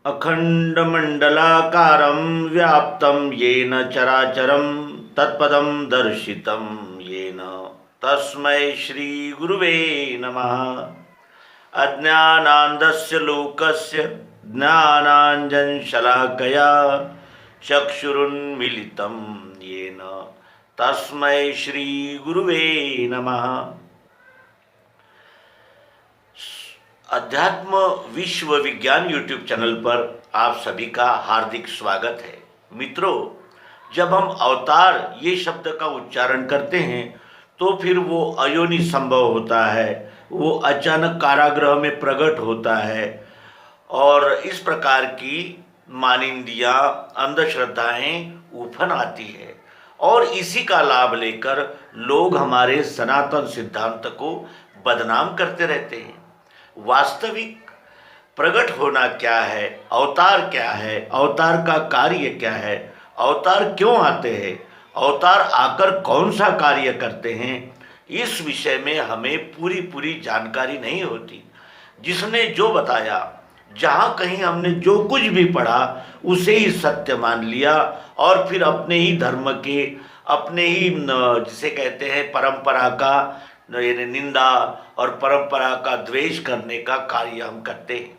अखंडमंडलाकारं व्याप्तं येन चराचरं तत्पदं दर्शितं येन तस्मै श्री गुरुवे नमः। अज्ञानान्धस्य लोकस्य ज्ञानाञ्जनशलाकया चक्षुरुन्मीलितं येन तस्मै श्री गुरुवे नमः। अध्यात्म विश्व विज्ञान यूट्यूब चैनल पर आप सभी का हार्दिक स्वागत है। मित्रों, जब हम अवतार ये शब्द का उच्चारण करते हैं तो फिर वो अयोनि संभव होता है, वो अचानक कारागृह में प्रकट होता है और इस प्रकार की मानिंदियाँ अंधश्रद्धाएं उफन आती है और इसी का लाभ लेकर लोग हमारे सनातन सिद्धांत को बदनाम करते रहते हैं। वास्तविक प्रकट होना क्या है, अवतार क्या है, अवतार का कार्य क्या है, अवतार क्यों आते हैं, अवतार आकर कौन सा कार्य करते हैं, इस विषय में हमें पूरी जानकारी नहीं होती। जिसने जो बताया, जहाँ कहीं हमने जो कुछ भी पढ़ा उसे ही सत्य मान लिया और फिर अपने ही धर्म के, अपने ही जिसे कहते हैं परंपरा का निंदा और परंपरा का द्वेष करने का कार्य हम करते हैं।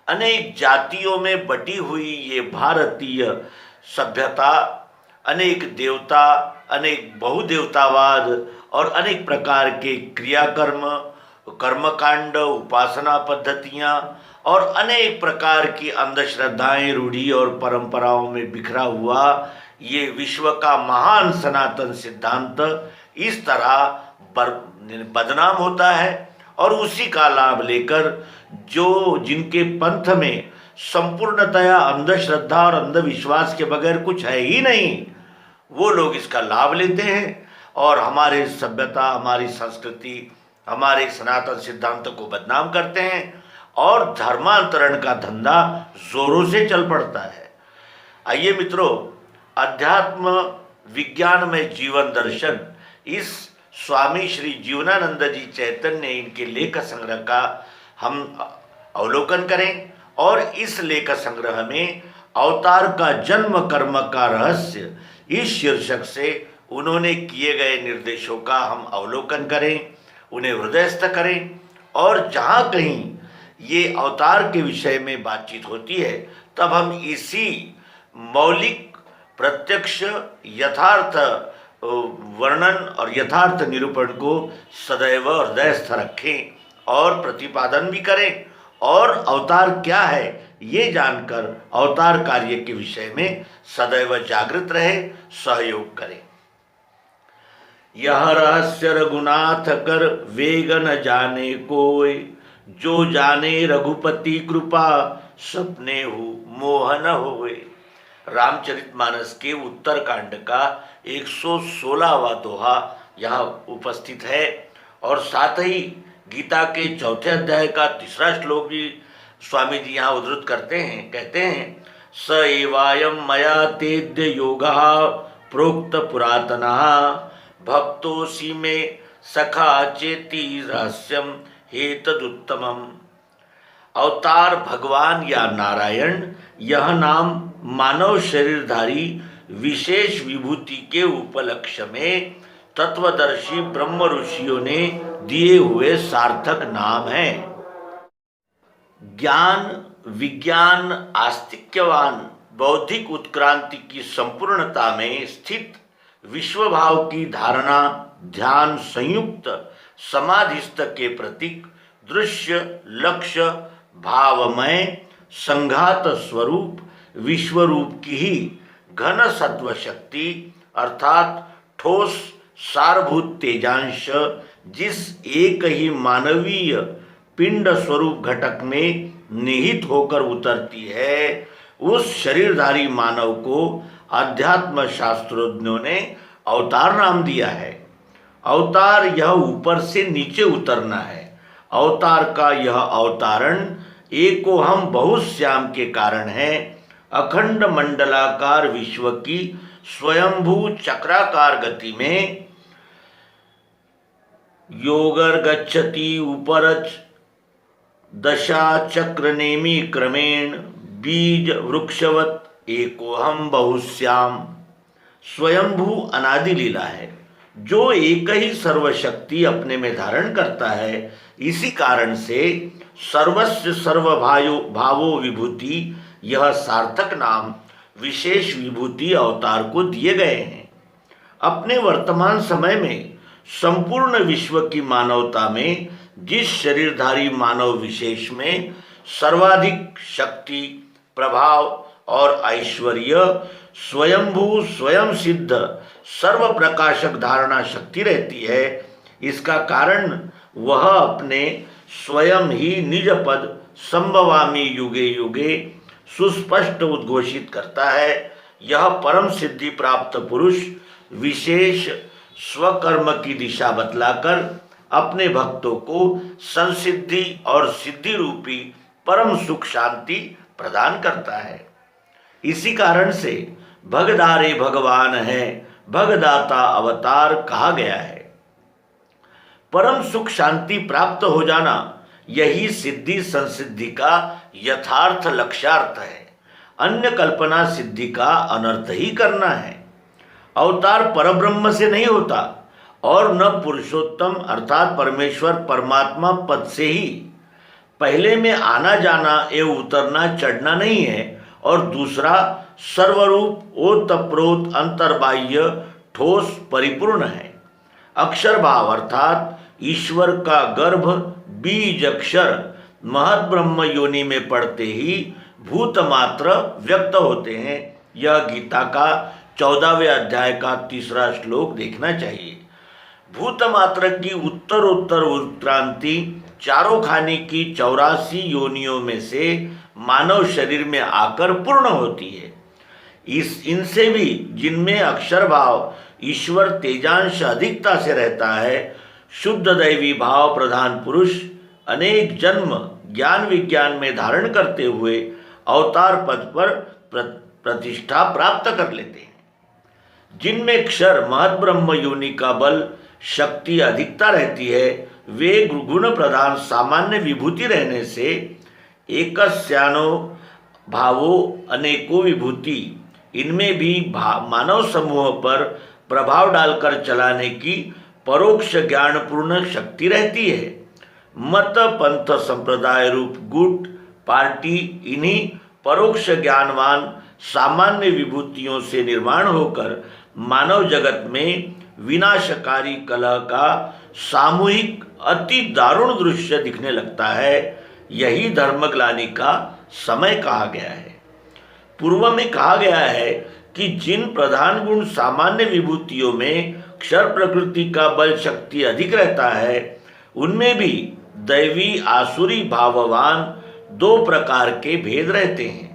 अनेक जातियों में बटी हुई ये भारतीय सभ्यता अनेक देवता, अनेक बहुदेवतावाद और अनेक प्रकार के क्रियाकर्म, कर्मकांड, उपासना पद्धतियाँ और अनेक प्रकार की अंधश्रद्धाएं, रूढ़ी और परंपराओं में बिखरा हुआ ये विश्व का महान सनातन सिद्धांत इस तरह बदनाम होता है और उसी का लाभ लेकर जो जिनके पंथ में संपूर्णतया अंधश्रद्धा और अंधविश्वास के बगैर कुछ है ही नहीं, वो लोग इसका लाभ लेते हैं और हमारे सभ्यता, हमारी संस्कृति, हमारे सनातन सिद्धांत को बदनाम करते हैं और धर्मांतरण का धंधा जोरों से चल पड़ता है। आइए मित्रों, अध्यात्म विज्ञान में जीवन दर्शन इस स्वामी श्री जीवनानंद जी चैतन्य इनके लेख संग्रह का हम अवलोकन करें और इस लेख संग्रह में अवतार का जन्म कर्म का रहस्य इस शीर्षक से उन्होंने किए गए निर्देशों का हम अवलोकन करें, उन्हें हृदयस्थ करें और जहाँ कहीं ये अवतार के विषय में बातचीत होती है तब हम इसी मौलिक प्रत्यक्ष यथार्थ वर्णन और यथार्थ निरूपण को सदैव हृदयस्थ रखें और प्रतिपादन भी करें और अवतार क्या है ये जानकर अवतार कार्य के विषय में सदैव जागृत रहे, सहयोग करें। यह रहस्य रघुनाथ कर वेग न जाने कोय, जो जाने रघुपति कृपा सपने हो मोह न होए। रामचरितमानस के उत्तरकांड का 116वां दोहा यहाँ उपस्थित है और साथ ही गीता के चौथे अध्याय का 3रा श्लोक भी स्वामी जी यहाँ उद्धृत करते हैं। कहते हैं, स एवायम मया तेद्य योगा प्रोक्त पुरातना भक्तोसी में सखा चेती रहस्यम हेतदुत्तमम। अवतार भगवान या नारायण, यह नाम मानव शरीरधारी विशेष विभूति के उपलक्ष्य में तत्वदर्शी ब्रह्म ऋषियों ने दिए हुए सार्थक नाम है। ज्ञान, विज्ञान, आस्तिक्यवान, बौद्धिक उत्क्रांति की संपूर्णता में स्थित विश्व भाव की धारणा, ध्यान संयुक्त समाधिस्थ के प्रतीक, दृश्य, लक्ष्य, भावमय, संघात स्वरूप, विश्वरूप की ही घन सत्व शक्ति अर्थात ठोस सारभूत तेजांश जिस एक ही मानवीय पिंड स्वरूप घटक में निहित होकर उतरती है, उस शरीरधारी मानव को अध्यात्म शास्त्रज्ञों ने अवतार नाम दिया है। अवतार यह ऊपर से नीचे उतरना है। अवतार का यह अवतारण एको हम बहुश्याम के कारण है। अखंड मंडलाकार विश्व की स्वयंभू चक्राकार गति में योगर गच्छति उपरच दशा चक्र नेमी क्रमेण बीज वृक्षवत एकोहम बहुश्याम। स्वयंभू अनादि लीला है, जो एक ही सर्वशक्ति अपने में धारण करता है। इसी कारण से सर्वस्व भावो विभूति यह सार्थक नाम विशेष विभूति अवतार को दिए गए हैं। अपने वर्तमान समय में संपूर्ण विश्व की मानवता में जिस शरीरधारी मानव विशेष में सर्वाधिक शक्ति, प्रभाव और ऐश्वर्य, स्वयंभू स्वयं सिद्ध सर्व प्रकाशक धारणा शक्ति रहती है, इसका कारण वह अपने स्वयं ही निज पद संभवामी युगे युगे सुस्पष्ट उद्घोषित करता है। यह परम सिद्धि प्राप्त पुरुष विशेष स्वकर्म की दिशा बतलाकर अपने भक्तों को संसिद्धि और सिद्धि रूपी परम सुख शांति प्रदान करता है। इसी कारण से भगधारे भगवान है, भगदाता अवतार कहा गया है। परम सुख शांति प्राप्त हो जाना यही सिद्धि संसिद्धि का यथार्थ लक्ष्यार्थ है। अन्य कल्पना सिद्धि का अनर्थ ही करना है। अवतार परब्रह्म से नहीं होता और न पुरुषोत्तम अर्थात परमेश्वर परमात्मा पद से ही। पहले में आना जाना एवं उतरना चढ़ना नहीं है, और दूसरा सर्वरूप ओतप्रोत अंतर्बाह्य ठोस परिपूर्ण है। अक्षर भाव अर्थात ईश्वर का गर्भ बीज अक्षर महत ब्रह्म योनि में पड़ते ही भूत मात्र व्यक्त होते हैं। यह गीता का 14वें अध्याय का 3रा श्लोक देखना चाहिए। भूत मात्र की उत्तरोत्तर उत्क्रांति चारों खाने की 84 योनियों में से मानव शरीर में आकर पूर्ण होती है। इनसे भी जिनमें अक्षर भाव ईश्वर तेजांश अधिकता से रहता है, शुद्ध दैवी भाव प्रधान पुरुष अनेक जन्म ज्ञान विज्ञान में धारण करते हुए अवतार पद पर प्रतिष्ठा प्राप्त कर लेते हैं। जिनमें क्षर महत ब्रह्म योनि का बल शक्ति अधिकता रहती है, वे गुण प्रधान सामान्य विभूति रहने से एकस्यानो भावो अनेको विभूति, इनमें भी मानव समूह पर प्रभाव डालकर चलाने की परोक्ष ज्ञानपूर्ण शक्ति रहती है। मत पंथ संप्रदाय रूप गुट पार्टी इन्हीं परोक्ष ज्ञानवान सामान्य विभूतियों से निर्माण होकर मानव जगत में विनाशकारी कलह का सामूहिक अति दारुण दृश्य दिखने लगता है। यही धर्मग्लानि का समय कहा गया है। पूर्व में कहा गया है कि जिन प्रधान गुण सामान्य विभूतियों में क्षर प्रकृति का बल शक्ति अधिक रहता है, उनमें भी दैवी आसुरी भाववान 2 प्रकार के भेद रहते हैं।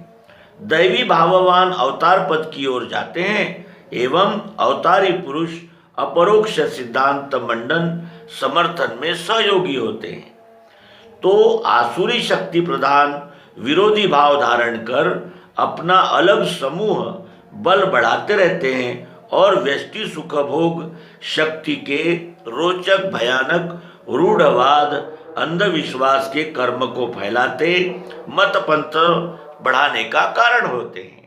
दैवी भाववान अवतार पद की ओर जाते हैं एवं अवतारी पुरुष अपरोक्ष सिद्धांत मंडन समर्थन में सहयोगी होते हैं। तो आसुरी शक्ति प्रधान विरोधी भाव धारण कर अपना अलग समूह बल बढ़ाते रहते हैं और व्यष्टि सुखभोग शक्ति के रोचक भयानक रूढ़वाद अंधविश्वास के कर्म को फैलाते मत पंथ बढ़ाने का कारण होते हैं।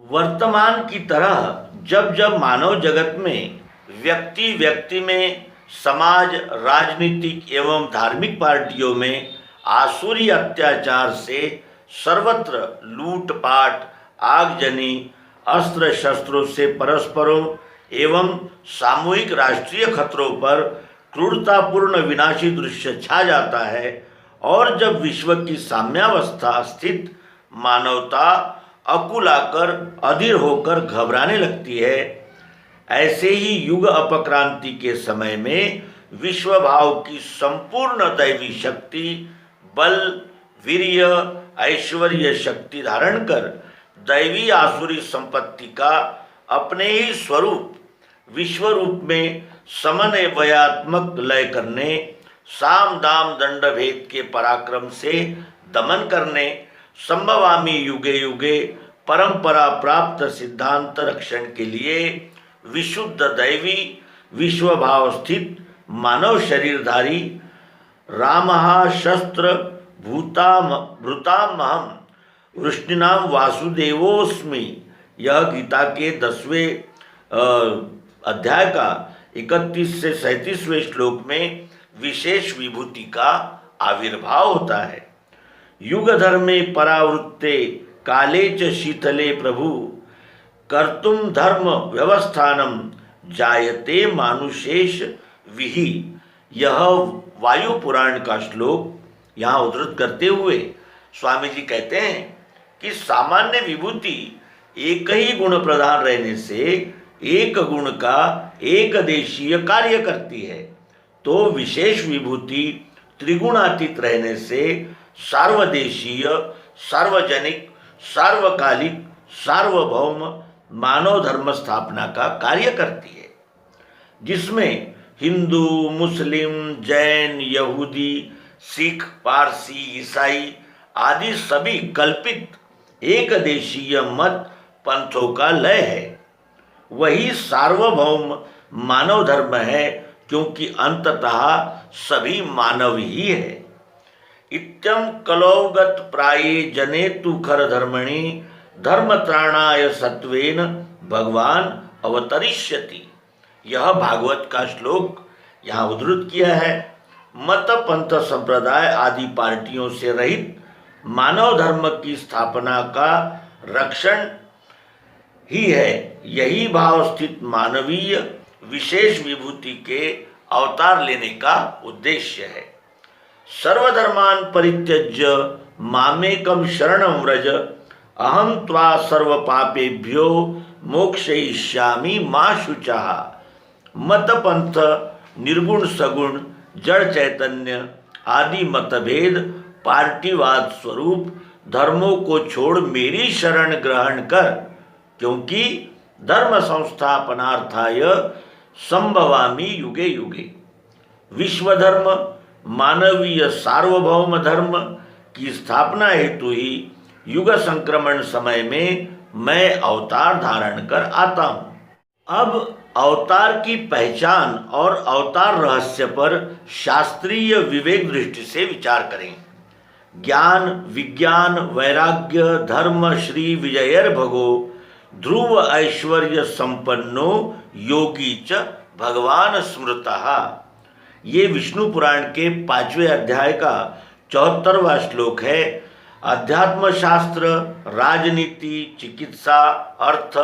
वर्तमान की तरह जब जब मानव जगत में व्यक्ति में समाज राजनीतिक एवं धार्मिक पार्टियों में आसुरी अत्याचार से सर्वत्र लूटपाट आगजनी अस्त्र शस्त्रों से परस्परों एवं सामूहिक राष्ट्रीय खतरों पर क्रूरतापूर्ण विनाशी दृश्य छा जाता है, और जब विश्व की साम्यावस्था स्थित मानवता अकुलाकर अधीर होकर घबराने लगती है, ऐसे ही युग अपक्रांति के समय में विश्व भाव की संपूर्ण दैवी शक्ति बल वीर्य ऐश्वर्य शक्ति धारण कर दैवी आसुरी संपत्ति का अपने ही स्वरूप विश्व रूप में समन्वयात्मक लय करने, साम दाम दंड भेद के पराक्रम से दमन करने, संभवामी युगे युगे परंपरा प्राप्त सिद्धांत रक्षण के लिए विशुद्ध दैवी विश्व भाव स्थित मानव शरीरधारी रामः शस्त्र भूतामहम वृष्णिनाम वासुदेवोस्मि। यह गीता के 10वें अध्याय का 31 से 37वें श्लोक में विशेष विभूति का आविर्भाव होता है। युग धर्मे परावृत्ते काले च शीतले प्रभु कर्तुम धर्म व्यवस्थानम जायते मानुषेश विहि। यह वायु पुराण का श्लोक यहाँ उद्धृत करते हुए स्वामी जी कहते हैं कि सामान्य विभूति एक ही गुण प्रधान रहने से एक गुण का एक देशीय कार्य करती है, तो विशेष विभूति त्रिगुणातीत रहने से सार्वदेशीय, सार्वजनिक, सार्वकालिक, सार्वभौम मानव धर्म स्थापना का कार्य करती है, जिसमें हिंदू, मुस्लिम, जैन, यहूदी, सिख, पारसी, ईसाई आदि सभी कल्पित एक देशीय मत पंथों का लय है। वही सार्वभौम मानव धर्म है, क्योंकि अंततः सभी मानव ही है। इत्यम कलौगत प्राये जने तु खर धर्मणि धर्मत्राणाय सत्वेन भगवान अवतरिष्यति। यह भागवत का श्लोक यहाँ उद्धृत किया है। मत, पंथ, संप्रदाय आदि पार्टियों से रहित मानव धर्म की स्थापना का रक्षण ही है। यही भाव स्थित मानवीय विशेष विभूति के अवतार लेने का उद्देश्य है। सर्वधर्मान परित्यज्य मामेकम शरणं व्रज अहम त्वा सर्व पापेभ्यो मोक्षयिष्यामि मा शुचः। मत, पंथ, निर्गुण, सगुण, जड़ चैतन्य आदि मतभेद पार्टीवाद स्वरूप धर्मों को छोड़ मेरी शरण ग्रहण कर, क्योंकि धर्म संस्थापनार्थाय संभवामि युगे युगे। विश्व धर्म, मानवीय सार्वभौम धर्म की स्थापना हेतु ही युग संक्रमण समय में मैं अवतार धारण कर आता हूँ। अब अवतार की पहचान और अवतार रहस्य पर शास्त्रीय विवेक दृष्टि से विचार करें। ज्ञान, विज्ञान, वैराग्य, धर्म श्री विजयर्भगो ध्रुव ऐश्वर्य संपन्नो योगी च भगवान स्मृतः। ये विष्णु पुराण के 5वें अध्याय का 74वां श्लोक है। अध्यात्म शास्त्र, राजनीति, चिकित्सा, अर्थ,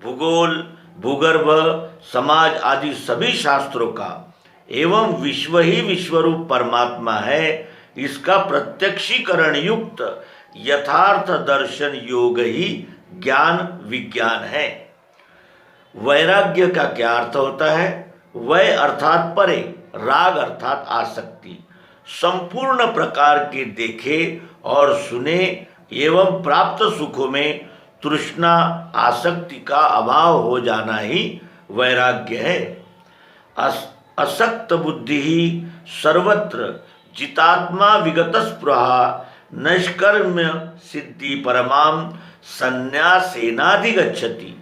भूगोल, भूगर्भ, समाज आदि सभी शास्त्रों का एवं विश्व ही विश्वरूप परमात्मा है, इसका प्रत्यक्षीकरण युक्त यथार्थ दर्शन योग ही ज्ञान विज्ञान है। वैराग्य का क्या अर्थ होता है? वै अर्थात परे, राग अर्थात आसक्ति। संपूर्ण प्रकार के देखे और सुने एवं प्राप्त सुखों में तृष्णा, आसक्ति का अभाव हो जाना ही वैराग्य है। असक्त बुद्धि ही सर्वत्र जितात्मा विगत स्पृहा नष्कर्म्य सिद्धि परमाम संन्यासेनाधिगच्छति।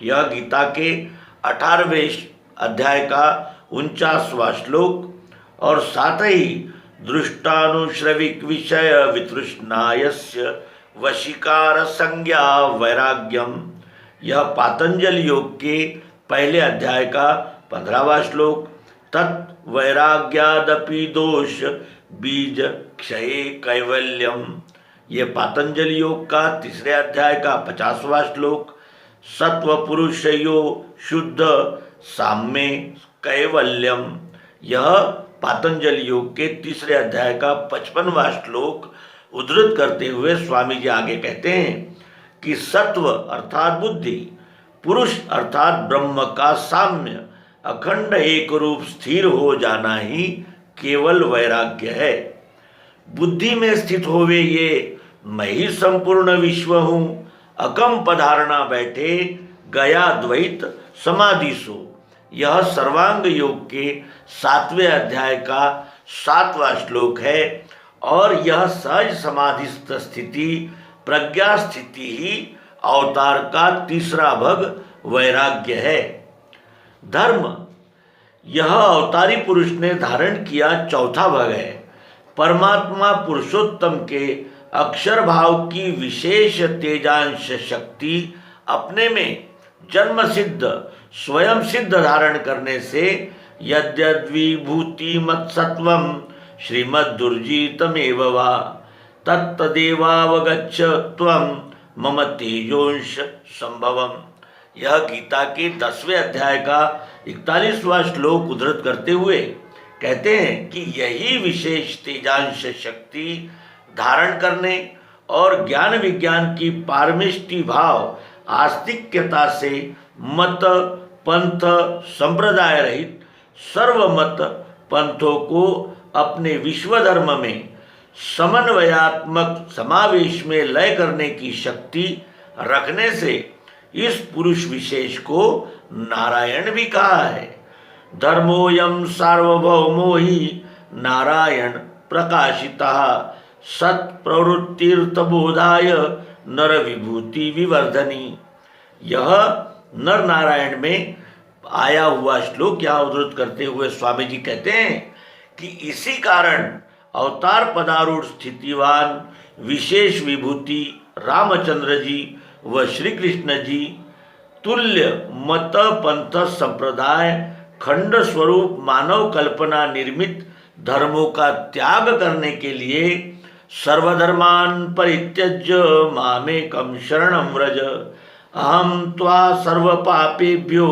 यह गीता के 18वें अध्याय का 49वां श्लोक और साथ ही दृष्टानुश्रविक विषय वितृष्णायस्य वशीकार संज्ञा वैराग्यम। यह पातंजल योग के पहले अध्याय का 15वां श्लोक। तत् वैराग्यादपि दोष बीज क्षये कैवल्यम। ये पातंजल योग का 3रे अध्याय का 50वां श्लोक। सत्व पुरुषयो शुद्ध साम्ये कैवल्यम। यह पातंजल योग के 3रे अध्याय का 55वां श्लोक उद्धृत करते हुए स्वामी जी आगे कहते हैं कि सत्व अर्थात बुद्धि, पुरुष अर्थात ब्रह्म का साम्य, अखंड एक रूप स्थिर हो जाना ही केवल वैराग्य है। बुद्धि में स्थित होवे ये मैं ही संपूर्ण विश्व हूँ, अकंप धारणा बैठे गया द्वैत समाधि सो। यह सर्वांग योग के 7वें अध्याय का 7वां श्लोक है और यह सहज समाधिस्थ स्थिति, प्रज्ञा स्थिति ही अवतार का 3रा भग वैराग्य है। धर्म, यह अवतारी पुरुष ने धारण किया 4था भग है। परमात्मा पुरुषोत्तम के अक्षर भाव की विशेष तेजांश शक्ति अपने में जन्म सिद्ध स्वयं सिद्ध धारण करने से यद्यद्विभूति मत्सत्वम श्रीमद्दुर्जितमेव वा तत्तदेवावगच्छ त्वं मम तेजोंश संभवम। यह गीता के 10वें अध्याय का 41वां श्लोक उद्धृत करते हुए कहते हैं कि यही विशेष तेजांश शक्ति धारण करने और ज्ञान विज्ञान की पारमिष्टि भाव आस्तिक्यता से मत पंथ संप्रदाय रहित सर्वमत पंथों को अपने विश्व धर्म में समन्वयात्मक समावेश में लय करने की शक्ति रखने से इस पुरुष विशेष को नारायण भी कहा है। धर्मोऽयं सार्वभौमो हि नारायण प्रकाशितः सत्प्रवृत्तिर्तबोधाय नर विभूति विवर्धनी। यह नर नारायण में आया हुआ श्लोक यहाँ उद्धृत करते हुए स्वामी जी कहते हैं कि इसी कारण अवतार पदारूढ़ स्थितिवान विशेष विभूति रामचंद्र जी व श्री कृष्ण जी तुल्य मत पंथ संप्रदाय खंड स्वरूप मानव कल्पना निर्मित धर्मों का त्याग करने के लिए सर्वधर्मान परित्यज्य मामेकं शरणं व्रज अहम त्वा सर्व पापेभ्यो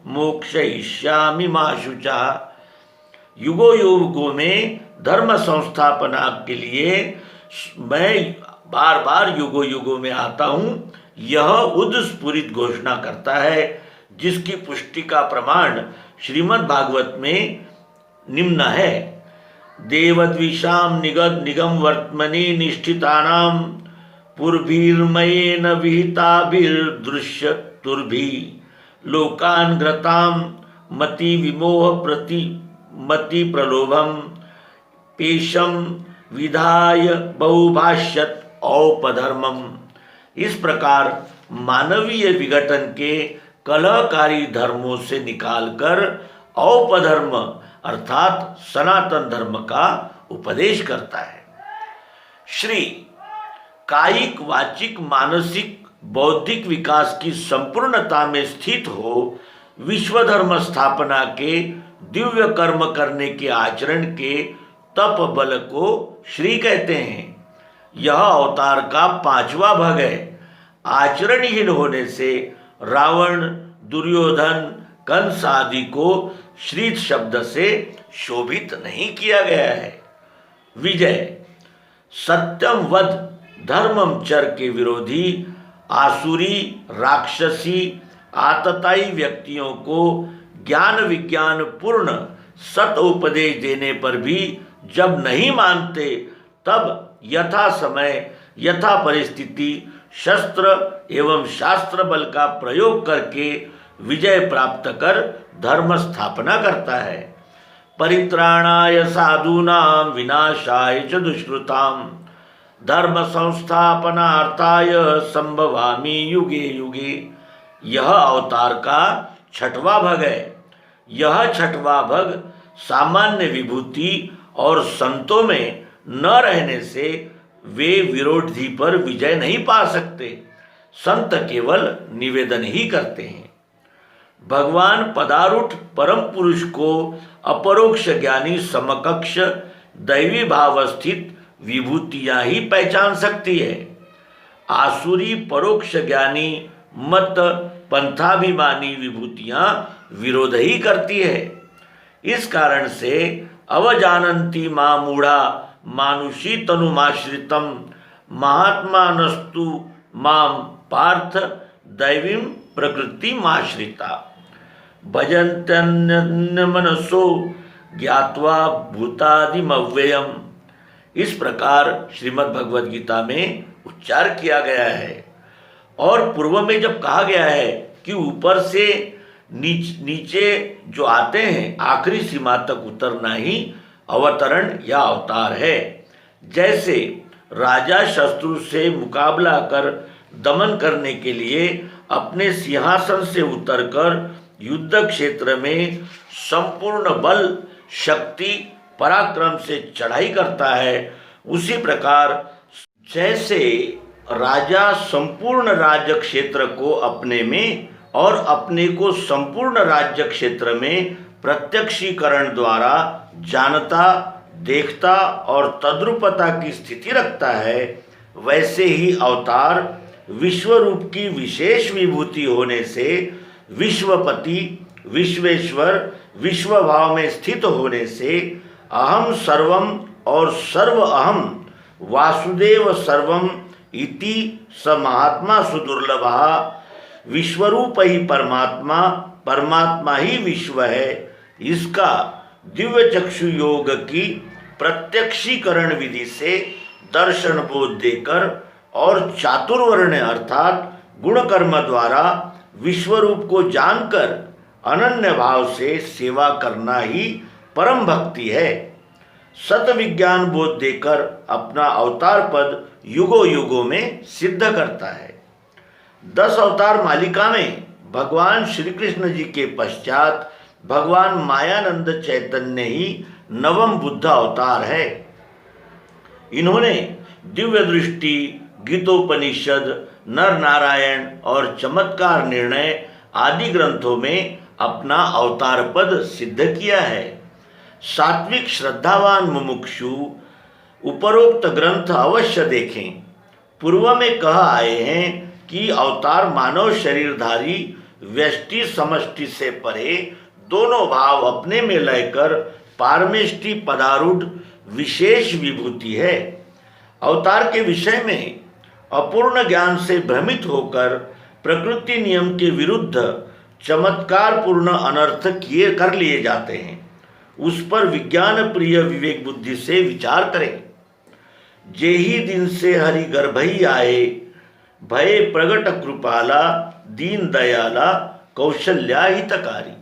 मोक्षयिष्यामि मा शुचः। युगो युगों में धर्म संस्थापना के लिए मैं बार बार युगो युगों में आता हूँ, यह उद्स्फुरित घोषणा करता है, जिसकी पुष्टि का प्रमाण श्रीमद् भागवत में निम्न है। देवद्विषां निगम वर्त्मनि निष्ठितानां पूर्भिर्मयेन विहिताभिर्दृश्य तुर्भि लोकान् घ्रतां मति विमोह प्रति मति प्रलोभम पेशम विधाय बहुभाष्यत औपधर्मम। इस प्रकार मानवीय विघटन के कलहकारी धर्मों से निकालकर औपधर्म अर्थात सनातन धर्म का उपदेश करता है। श्री कायिक वाचिक मानसिक बौद्धिक विकास की संपूर्णता में स्थित हो विश्व धर्म स्थापना के दिव्य कर्म करने के आचरण के तप बल को श्री कहते हैं। यह अवतार का 5वां भाग है। आचरणहीन होने से रावण दुर्योधन कंस आदि को श्री शब्द से शोभित नहीं किया गया है। विजय सत्यम वध धर्मम चर के विरोधी आसुरी राक्षसी आतताई व्यक्तियों को ज्ञान विज्ञान पूर्ण सत उपदेश देने पर भी जब नहीं मानते तब यथा समय यथा परिस्थिति शस्त्र एवं शास्त्र बल का प्रयोग करके विजय प्राप्त कर धर्म स्थापना करता है। परित्राणाय साधूनां विनाशाय च दुष्कृतां धर्म संस्थापनार्थाय संभवामि युगे युगे। यह अवतार का 6वां भाग है। यह 6वां भाग सामान्य विभूति और संतों में न रहने से वे विरोधी पर विजय नहीं पा सकते। संत केवल निवेदन ही करते हैं। भगवान पदारूढ़ परम पुरुष को अपरोक्ष ज्ञानी समकक्ष दैवी भाव स्थित विभूतियां ही पहचान सकती है। आसुरी परोक्ष ज्ञानी मत पंथाभिमानी विभूतियां विरोध ही करती है। इस कारण से अवजानन्ति मा मूढ़ा मानुषी तनुमाश्रितम महात्मानस्तु माम पार्थ दैवीं प्रकृतिमाश्रिता भजन्त्यन्य मनसो ज्ञात्वा भूतादिमव्ययम्। इस प्रकार श्रीमद् भगवद गीता में उच्चार किया गया है। और पूर्व में जब कहा गया है कि ऊपर से नीचे जो आते हैं आखिरी सीमा तक उतरना ही अवतरण या अवतार है। जैसे राजा शत्रु से मुकाबला कर दमन करने के लिए अपने सिंहासन से उतरकर युद्ध क्षेत्र में संपूर्ण बल शक्ति पराक्रम से चढ़ाई करता है, उसी प्रकार जैसे राजा संपूर्ण राज्य क्षेत्र को अपने में और अपने को संपूर्ण राज्य क्षेत्र में प्रत्यक्षीकरण द्वारा जानता, देखता और तद्रूपता की स्थिति रखता है, वैसे ही अवतार विश्वरूप की विशेष विभूति होने से विश्वपति, विश्वेश्वर, विश्वभाव में स्थित होने से अहम सर्वम और सर्व अहम वासुदेव सर्वम इति स महात्मा सुदुर्लभः। विश्वरूप ही परमात्मा, परमात्मा ही विश्व है, इसका दिव्य चक्षु योग की प्रत्यक्षीकरण विधि से दर्शन बोध देकर और चातुर्वर्ण अर्थात गुण कर्म द्वारा विश्वरूप को जानकर अनन्य भाव से सेवा करना ही परम भक्ति है। सत विज्ञान बोध देकर अपना अवतार पद युगों युगों में सिद्ध करता है। 10 अवतार मालिका में भगवान श्री कृष्ण जी के पश्चात भगवान मायानंद चैतन्य ही नवम बुद्ध अवतार है। इन्होंने दिव्य दृष्टि, गीतोपनिषद, नर नारायण और चमत्कार निर्णय आदि ग्रंथों में अपना अवतार पद सिद्ध किया है। सात्विक श्रद्धावान मुमुक्षु उपरोक्त ग्रंथ अवश्य देखें। पूर्व में कह आए हैं कि अवतार मानव शरीरधारी व्यष्टि समष्टि से परे दोनों भाव अपने में लयकर पारमेष्टि पदारूढ़ विशेष विभूति है। अवतार के विषय में अपूर्ण ज्ञान से भ्रमित होकर प्रकृति नियम के विरुद्ध चमत्कार पूर्ण अनर्थ किए कर लिए जाते हैं। उस पर विज्ञान प्रिय विवेक बुद्धि से विचार करें। जेहि दिन से हरि गर्भ ही आए, भय प्रगट कृपाला, दीन दयाला, कौशल्या हितकारी।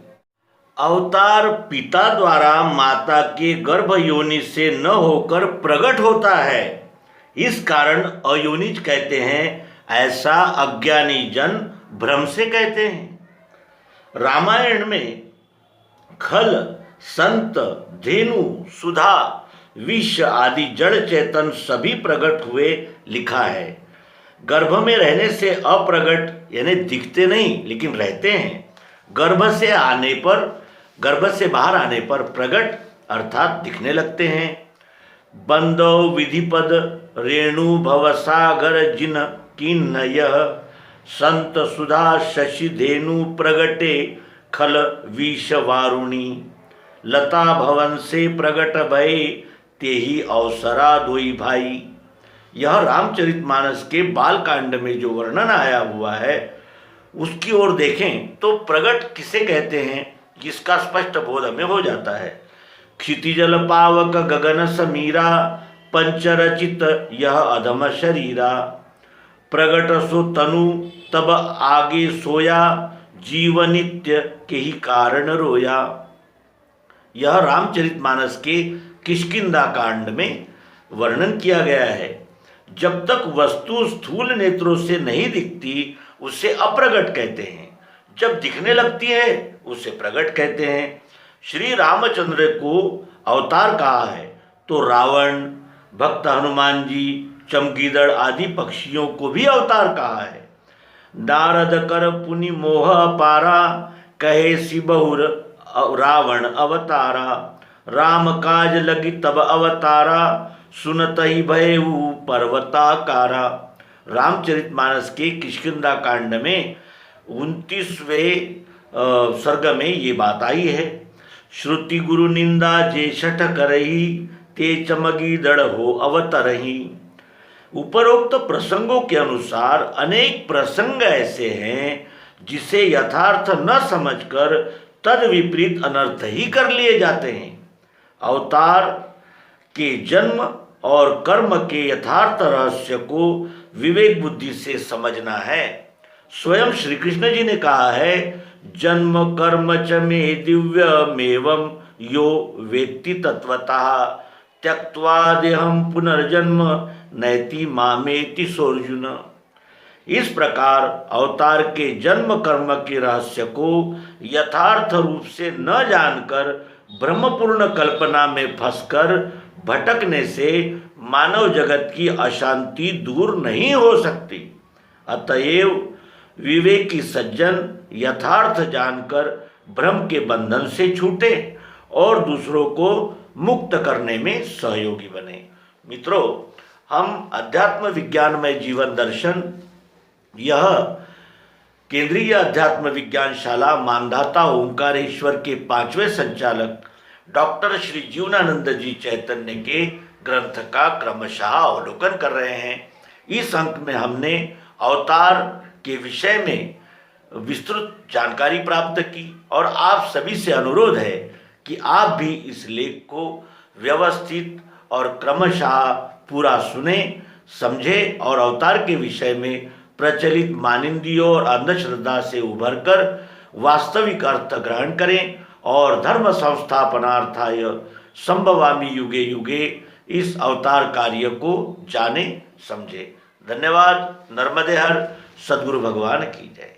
अवतार पिता द्वारा माता के गर्भ योनि से न होकर प्रकट होता है, इस कारण अयोनिज कहते हैं, ऐसा अज्ञानी जन भ्रम से कहते हैं। रामायण में खल, संत, धेनु, सुधा, विष आदि जड़ चेतन सभी प्रकट हुए लिखा है। गर्भ में रहने से अप्रगट यानी दिखते नहीं लेकिन रहते हैं। गर्भ से बाहर आने पर प्रगट अर्थात दिखने लगते हैं। बंदव विधिपद रेणु भवसागर जिन किन्न यह, संत सुधा शशि धेनु प्रगटे खल विष वारुणी, लता भवन से प्रगट भय तेहि अवसरा दोई भाई। यह रामचरितमानस के बाल कांड में जो वर्णन आया हुआ है उसकी ओर देखें तो प्रगट किसे कहते हैं जिसका स्पष्ट बोध हमें हो जाता है। क्षितिजल पावक गगन समीरा, पंचरचित यह अधम शरीरा, प्रगट सो तनु तब आगे सोया, जीवनित्य के ही कारण रोया। यह रामचरितमानस के किष्किंधा कांड में वर्णन किया गया है। जब तक वस्तु स्थूल नेत्रों से नहीं दिखती उसे अप्रगट कहते हैं, जब दिखने लगती है उसे प्रगट कहते हैं। श्री रामचंद्र को अवतार कहा है तो रावण, भक्त हनुमान जी, चमगीदड़ आदि पक्षियों को भी अवतार कहा है। नारद कर पुनि मोह पारा, कहे सि बहुर रावण अवतारा, राम काज लगी तब अवतारा, सुनत ही भयऊ पर्वताकारा। रामचरितमानस के किष्किंधा कांड में 29वें सर्ग में ये बात आई है। श्रुति गुरु निंदा जे शठ करही, ते चमगीदड़ हो अवतरही। उपरोक्त प्रसंगों के अनुसार अनेक प्रसंग ऐसे हैं जिसे यथार्थ न समझकर तद विपरीत अनर्थ ही कर लिए जाते हैं। अवतार के जन्म और कर्म के यथार्थ रहस्य को विवेक बुद्धि से समझना है। स्वयं श्री कृष्ण जी ने कहा है, जन्म कर्म च मे दिव्यमेवं यो वेत्ति तत्वतः, त्यक्त्वा देहं पुनर्जन्म नैति मामेति सोऽर्जुन। इस प्रकार अवतार के जन्म कर्म के रहस्य को यथार्थ रूप से न जानकर ब्रह्मपूर्ण कल्पना में फंसकर भटकने से मानव जगत की अशांति दूर नहीं हो सकती। अतएव विवेकी सज्जन यथार्थ जानकर भ्रम के बंधन से छूटे और दूसरों को मुक्त करने में सहयोगी बने। मित्रों, हम अध्यात्म विज्ञानमय जीवन दर्शन, यह केंद्रीय अध्यात्म विज्ञान शाला मानधाता ओंकारेश्वर के 5वें संचालक डॉक्टर श्री जीवनानंद जी चैतन्य के ग्रंथ का क्रमशः अवलोकन कर रहे हैं। इस अंक में हमने अवतार के विषय में विस्तृत जानकारी प्राप्त की और आप सभी से अनुरोध है कि आप भी इस लेख को व्यवस्थित और क्रमशः पूरा सुने, समझे और अवतार के विषय में प्रचलित मानिंदियों और अंधश्रद्धा से उभरकर वास्तविक अर्थ ग्रहण करें और धर्म संस्थापनार्थाय संभवामि युगे युगे इस अवतार कार्य को जाने समझे। धन्यवाद। नर्मदे हर। सद्गुरु भगवान की जय।